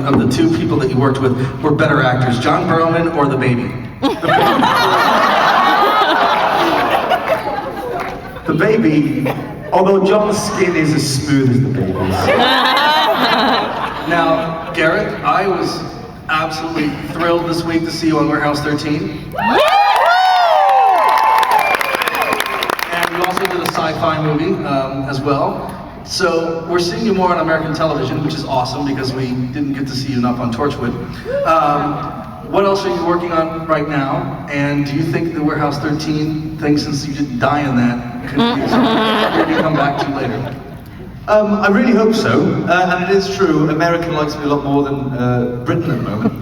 the two people that you worked with were better actors, John Barrowman or the baby? The baby, although John's skin is as smooth as the baby's. Now, Gareth, I was absolutely thrilled this week to see you on Warehouse 13. And you also did a sci-fi movie as well. So we're seeing you more on American television, which is awesome because we didn't get to see you enough on Torchwood. What else are you working on right now? And do you think the Warehouse 13 thing, since you didn't die in that, could be something you come back to later? I really hope so, and it is true, America likes me a lot more than Britain at the moment.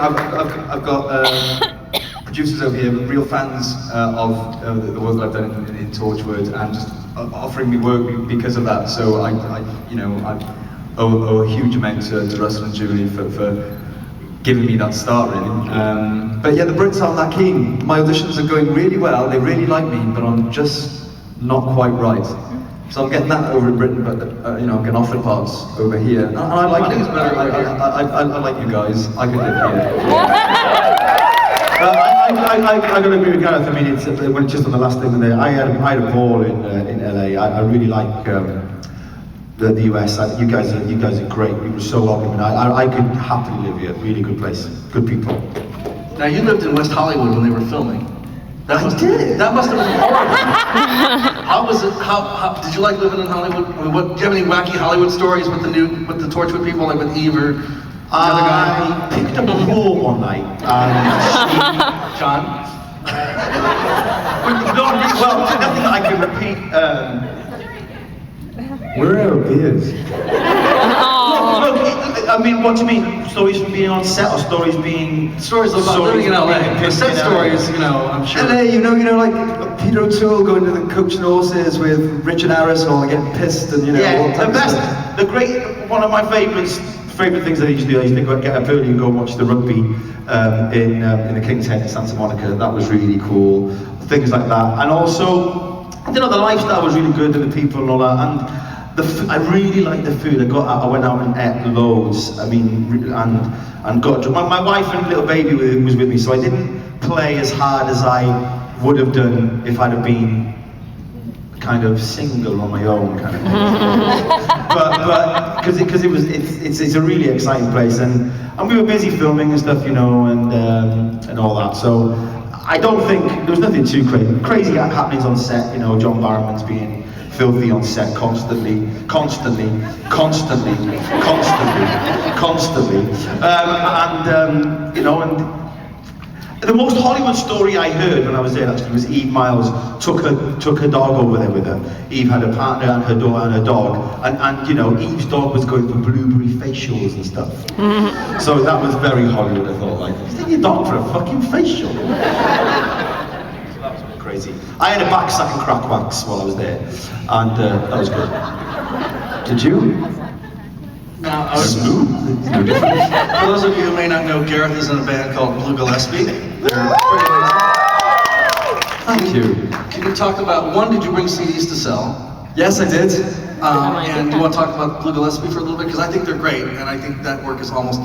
I've got producers over here, real fans of the work that I've done in Torchwood, and just offering me work because of that. So I owe a huge amount to Russell and Julie for giving me that start, really. But yeah, the Brits aren't that keen. My auditions are going really well, they really like me, but I'm just not quite right. So I'm getting that over in Britain, but I'm getting offered parts over here. And I like it. I like you guys. I could live here. I gotta agree with Gareth. I mean, it's just on the last thing there. I had a ball in LA. I really like the US. You guys are great. We were so welcoming. I could happily live here. Really good place. Good people. Now you lived in West Hollywood when they were filming. That must have been horrible. How was it? How did you like living in Hollywood? I mean, do you have any wacky Hollywood stories with the Torchwood people, like with Eve or the other guy? I picked up a whore one night. John? Well, nothing that I can repeat. Where are our beers? Look, I mean, what do you mean? Stories from being on set, or stories about living in LA? The set stories, I'm sure. LA, like Peter O'Toole going to the Coaching Horses with Richard Harris, or getting pissed, and Yeah, the best, one of my favourite things I used to do. I used to get up early and go and watch the rugby in the King's Head in Santa Monica. That was really cool. Things like that, and also, the lifestyle was really good, and the people and all that, and I really liked the food. I went out and ate loads. I mean, and got my wife and little baby was with me, so I didn't play as hard as I would have done if I'd have been kind of single on my own, kind of thing. but because it's a really exciting place, and we were busy filming and stuff, and all that. So I don't think there was nothing too crazy happenings on set. John Barrowman's being filthy on set constantly. And the most Hollywood story I heard when I was there actually was Eve Miles took her dog over there with her. Eve had a partner and her dog, and Eve's dog was going for blueberry facials and stuff. So that was very Hollywood. I thought, like, you take your dog for a fucking facial? Crazy. I had a back sack and crack wax while I was there, and that was good. Did you? Now, Smooth. for those of you who may not know, Gareth is in a band called Blue Gillespie. They're pretty amazing. Thank you. Can you talk about, one, did you bring CDs to sell? Yes, I did. And do you want to talk about Blue Gillespie for a little bit? Because I think they're great, and I think that work is almost